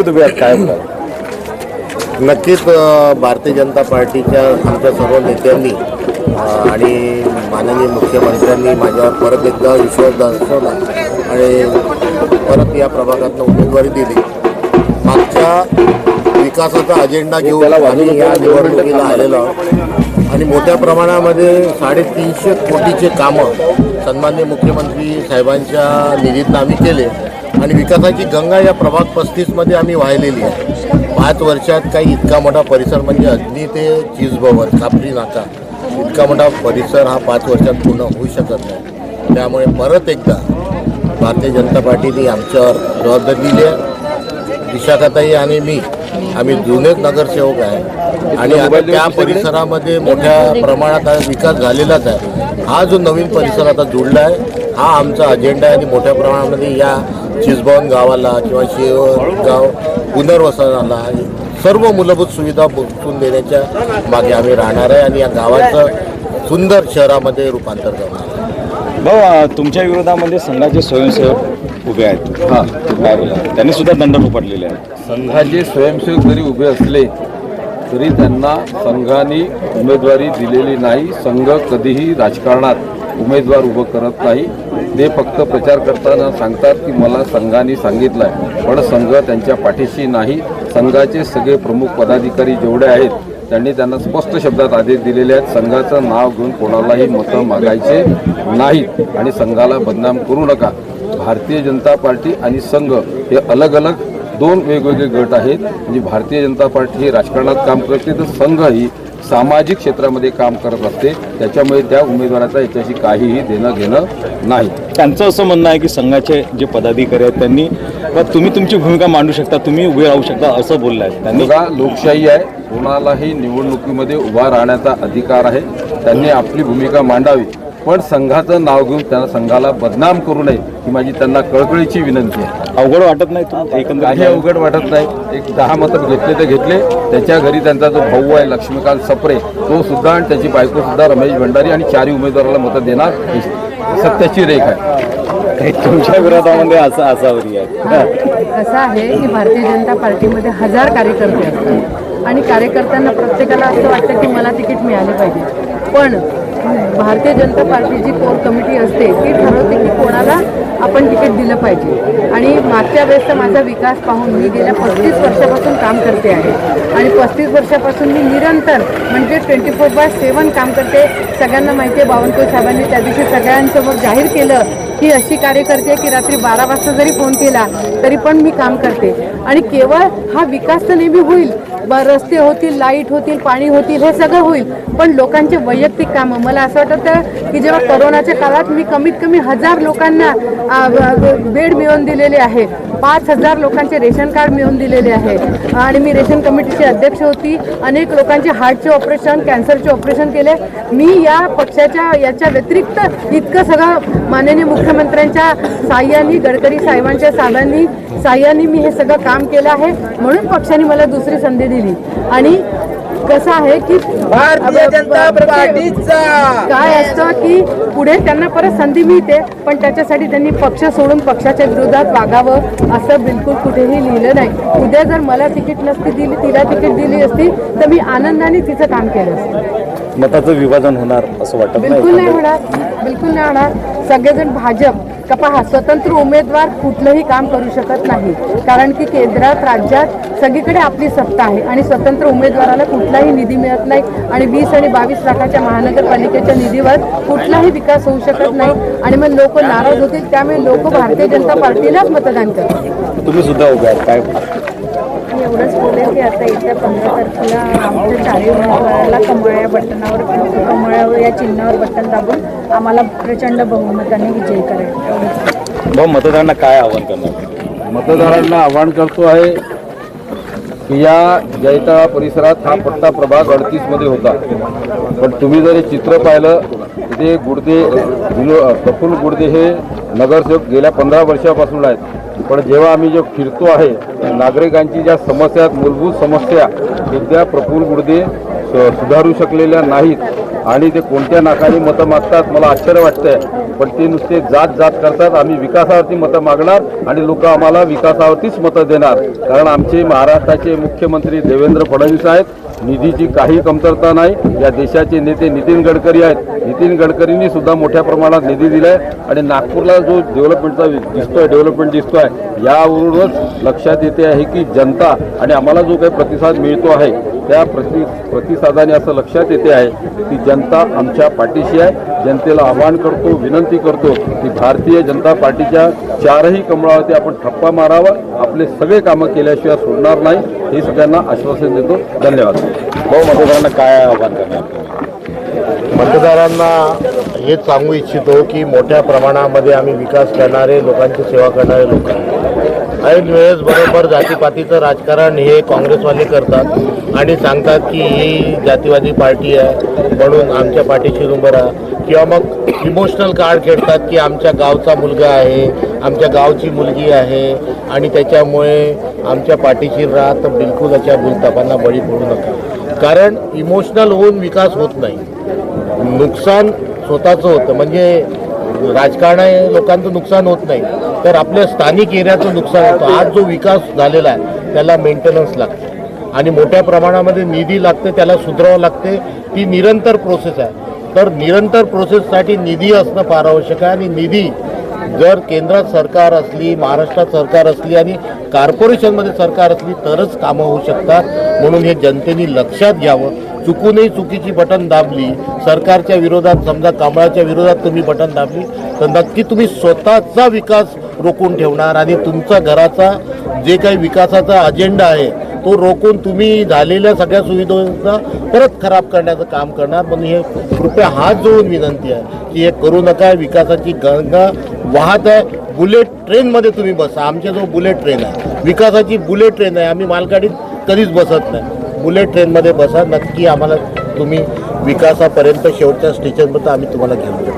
तुम्ही आज काय बोलाल? नक्कीच भारतीय जनता पार्टीच्या आमच्या सर्व नेत्यांनी आणि माननीय मुख्यमंत्र्यांनी माझ्यावर परत एकदा विश्वास दाखवला आणि परत या प्रभागातून उमेदवारी दिली. मागच्या विकासाचा अजेंडा घेऊन आम्ही या निवडणुकीला आलेलो आहोत आणि मोठ्या प्रमाणामध्ये 350 कोटीचे कामं सन्माननीय मुख्यमंत्री साहेबांच्या निधीतून आम्ही केले आणि विकासाची गंगा या प्रभाग 35मध्ये आम्ही वाहिलेली आहे. 5 वर्षात काही इतका मोठा परिसर म्हणजे अग्नी ते चीजभवन कापरी नाका इतका मोठा परिसर हा 5 वर्षात पूर्ण होऊ शकत नाही. त्यामुळे परत एकदा भारतीय जनता पार्टीने आमच्यावर जबाबदारी दिली आहे. विशाखाताई आणि मी आम्ही जुनेच नगरसेवक आहे आणि आता त्या परिसरामध्ये मोठ्या प्रमाणात विकास झालेलाच आहे. हा जो नवीन परिसर आता जुळला आहे हा आमचा अजेंडा आहे आणि मोठ्या प्रमाणामध्ये या चिसभवन गावाला किंवा शेवगाव पुनर्वसनाला सर्व मूलभूत सुविधा पोहोचून देण्याच्या मागे आम्ही राहणार आहे आणि या गावाचं सुंदर शहरामध्ये रूपांतर करणार आहे. भाऊ, तुमच्या विरोधामध्ये संघाचे स्वयंसेवक उभे आहेत. हां, काय बोला? त्यांनी सुद्धा दंड उपटलेले आहेत. संघाचे स्वयंसेवक जरी उभे असले तरी त्यांना संघाने उमेदवारी दिलेली नाही. संघ कधीही राजकारणात उमेदवार उभं करत नाही. ते फक्त प्रचार करताना सांगतात की मला संघाने सांगितलं आहे, पण संघ त्यांच्या पाठीशी नाही. संघाचे सगळे प्रमुख पदाधिकारी जेवढे आहेत त्यांनी त्यांना स्पष्ट शब्दात आदेश दिलेले आहेत. संघाचं नाव घेऊन कोणालाही मतं मागायचे नाहीत आणि संघाला बदनाम करू नका. भारतीय जनता पार्टी आणि संघ हे अलग अलग 2 वेगवेगळे गट आहेत. म्हणजे भारतीय जनता पार्टी ही राजकारणात काम करते तर संघ ही सामाजिक क्षेत्रामध्ये काम करत असते. त्याच्यामुळे त्या उमेदवाराचा याच्याशी काहीही देणं घेणं नाही. त्यांचं असं म्हणणं आहे की संघाचे जे पदाधिकारी आहेत त्यांनी तुम्ही तुमची भूमिका मांडू शकता, तुम्ही उभे राहू शकता असं बोललं आहे त्यांनी. बघा, लोकशाही आहे, कोणालाही निवडणुकीमध्ये उभा राहण्याचा अधिकार आहे. त्यांनी आपली भूमिका मांडावी, पण संघाचं नाव घेऊन त्यांना संघाला बदनाम करू नये ही माझी त्यांना कळकळीची विनंती आहे. अवघड वाटत नाही तुम्ही? काही अवघड वाटत नाही. एक 10 मतं घेतले तर घेतले. त्याच्या घरी त्यांचा जो भाऊ आहे लक्ष्मीकांत सप्रे तो सुद्धा आणि त्याची बायको सुद्धा रमेश भंडारी आणि 4 उमेदवाराला मतं देणार ही सत्याची रेख आहे. तुमच्या विरोधामध्ये असावरी आहे. असं आहे की भारतीय जनता पार्टीमध्ये 1000 कार्यकर्ते असतात आणि कार्यकर्त्यांना प्रत्येकाला असं वाटतं की मला तिकीट मिळाले पाहिजे, पण भारतीय जनता पार्टीची कोर कमिटी असते ती ठरवते की कोणाला आपण तिकीट दिलं पाहिजे. आणि मागच्या वेळेसचा माझा विकास पाहून मी गेल्या 35 वर्षापासून काम करते आहे आणि 35 वर्षापासून मी निरंतर म्हणजे 24/7 काम करते. सगळ्यांना माहिती आहे, बावनकुळे साहेबांनी त्या दिवशी सगळ्यांसमोर जाहीर केलं की अशी कार्यकर्ते की रात्री 12 वाजता जरी फोन केला तरी पण मी काम करते. आणि केवळ हा विकास तर नेहमी होईल, रस्ते होतील, लाईट होतील, पाणी होतील, हे सगळं होईल, पण लोकांचे वैयक्तिक कामं मला असं वाटतं की जेव्हा कोरोनाच्या काळात मी कमीत कमी 1000 लोकांना बेड मिळवून दिलेले आहे, 5000 लोकांचे रेशन कार्ड मिळवून दिलेले आहे आणि मी रेशन कमिटीची अध्यक्ष होती. अनेक लोकांचे हार्टचे ऑपरेशन, कॅन्सरचे ऑपरेशन केले. मी या पक्षाच्या याच्या व्यतिरिक्त इतकं सगळं माननीय मुख्यमंत्र्यांच्या साह्याने, गडकरी साहेबांच्या साह्याने मी हे सगळं काम केलं आहे. म्हणून पक्षाने मला दुसरी संधी दिली. आणि कसं आहे की भारतीय जनता पार्टीचा काय असतं की पुढे त्यांना परत संधी मिळते, पण त्याच्यासाठी त्यांनी पक्ष सोडून पक्षाच्या विरोधात वागावं असं बिलकुल कुठेही लिहिलं नाही. उद्या जर मला तिकीट नसती दिली, तिला तिकीट दिली असती तर मी आनंदाने तिचं काम केलं असतं. मताचं विभाजन होणार असं वाटत नाही? बिलकुल नाही होणार, बिलकुल नाही होणार. सगळेजण भाजप पहा, स्वतंत्र उमेदवार कुठलंही काम करू शकत नाही, कारण की केंद्रात राज्यात सगळीकडे आपली सत्ता आहे आणि स्वतंत्र उमेदवाराला कुठलाही निधी मिळत नाही आणि 20 आणि 22 लाखाच्या महानगरपालिकेच्या निधीवर कुठलाही विकास होऊ शकत नाही आणि मग लोक नाराज होतील. त्यामुळे लोक भारतीय जनता पार्टीलाच मतदान करतील. तुम्ही सुद्धा उभे आहात, काय मी एवढंच बोलेल की आता येत्या 15 तारखेला आमच्या 4 उमेदवाराला कमळ या बटनावर, कमळ या चिन्हावर बटन दाबून आम्हाला प्रचंड बहुमताने विजयी करायचं. भाऊ, मतदारांना काय आवाहन करणार? मतदारांना आवाहन करतो आहे की या जैताळा परिसरात हा पट्टा प्रभाग 38 मध्ये होता, पण तुम्ही जर हे चित्र पाहिलं तिथे प्रफुल्ल गुडदे हे नगरसेवक गेल्या 15 वर्षापासून आहेत. पण जेव्हा आम्ही जे फिरतो आहे नागरिकांची ज्या समस्या आहेत, मूलभूत समस्या, त्या प्रफुल्ल गुडदे सुधारू शकलेल्या नाहीत. आणि ते कोणत्या नाकाने मतं मागतात मला आश्चर्य वाटतंय, पण ते नुसते जात जात करतात. आम्ही विकासावरती मतं मागणार आणि लोक आम्हाला विकासावरतीच मतं देणार, कारण आमचे महाराष्ट्राचे मुख्यमंत्री देवेंद्र फडणवीस आहेत. निधीची काही कमतरता नाही. या देशाचे नेते नितीन गडकरी आहेत. नितीन गडकरींनी सुद्धा मोठ्या प्रमाणात निधी दिलाय आणि नागपूरला जो डेव्हलपमेंट दिसतोय यावरूनच लक्षात येते आहे की जनता आणि आम्हाला जो काही प्रतिसाद मिळतो आहे त्या प्रतिसादाने असं लक्षात येते आहे की जनता आमच्या पाठीशी आहे. जनतेला आवाहन करतो, विनंती करतो की भारतीय जनता पार्टीच्या चारही कमळावरती आपण ठप्पा मारावा. आपले सगळे कामं केल्याशिवाय सोडणार नाही हे सगळ्यांना आश्वासन देतो. धन्यवाद. भाऊ, मतदारांना काय आव्हान करणार? मतदारांना हेच सांगू इच्छितो की मोठ्या प्रमाणामध्ये आम्ही विकास करणारे, लोकांची सेवा करणारे लोक ऐन वेळेस बरोबर जातीपातीचं राजकारण हे काँग्रेसवाले करतात आणि सांगतात की ही जातीवादी पार्टी आहे म्हणून आमच्या पाठीशी उभं राहा, किंवा मग इमोशनल कार्ड खेळतात की आमच्या गावचा मुलगा आहे, आमच्या गावची मुलगी आहे आणि त्याच्यामुळे आमच्या पाठीशी राहा. तर बिलकुल अशा भूलथापांना बळी पडू नका, कारण इमोशनल होऊन विकास होत नाही. नुकसान स्वतःचं होतं, म्हणजे राजकारण लोकांचं नुकसान होत नाही तर आपल्या स्थानिक एरियाचं नुकसान होतं. आज जो विकास झालेला आहे त्याला मेंटेनन्स लागते आणि मोठ्या प्रमाणामध्ये निधी लागते, त्याला सुधारावं लागते. ती निरंतर प्रोसेस आहे. तर निरंतर प्रोसेससाठी निधी असणं फार आवश्यक आहे आणि निधी जर केंद्रात सरकार असली, महाराष्ट्रात सरकार असली आणि कॉर्पोरेशनमध्ये सरकार असली तरच कामं होऊ शकतात. म्हणून हे जनतेने लक्षात घ्यावं. चुकूनही चुकीची बटन दाबली, सरकारच्या विरोधात समजा कमळाच्या विरोधात तुम्ही बटन दाबली तर नक्की तुम्ही स्वतःचा विकास रोखून ठेवणार आणि तुमचा घराचा जे काही विकासाचा अजेंडा आहे तो रोखून तुम्ही झालेल्या सगळ्या सुविधांचा परत खराब करण्याचं काम करणार. म्हणून हे कृपया हात जोडून विनंती आहे की हे करू नका. विकासाची गंगा वाहत आहे. बुलेट ट्रेनमध्ये तुम्ही बसा. आमच्याजवळ बुलेट ट्रेन आहे, विकासाची बुलेट ट्रेन आहे. आम्ही मालगाडीत कधीच बसत नाही. बुलेट ट्रेनमध्ये बसा. नक्की आम्हाला तुम्ही विकासापर्यंत शेवटच्या स्टेशनपर्यंत आम्ही तुम्हाला घेऊन जाऊ.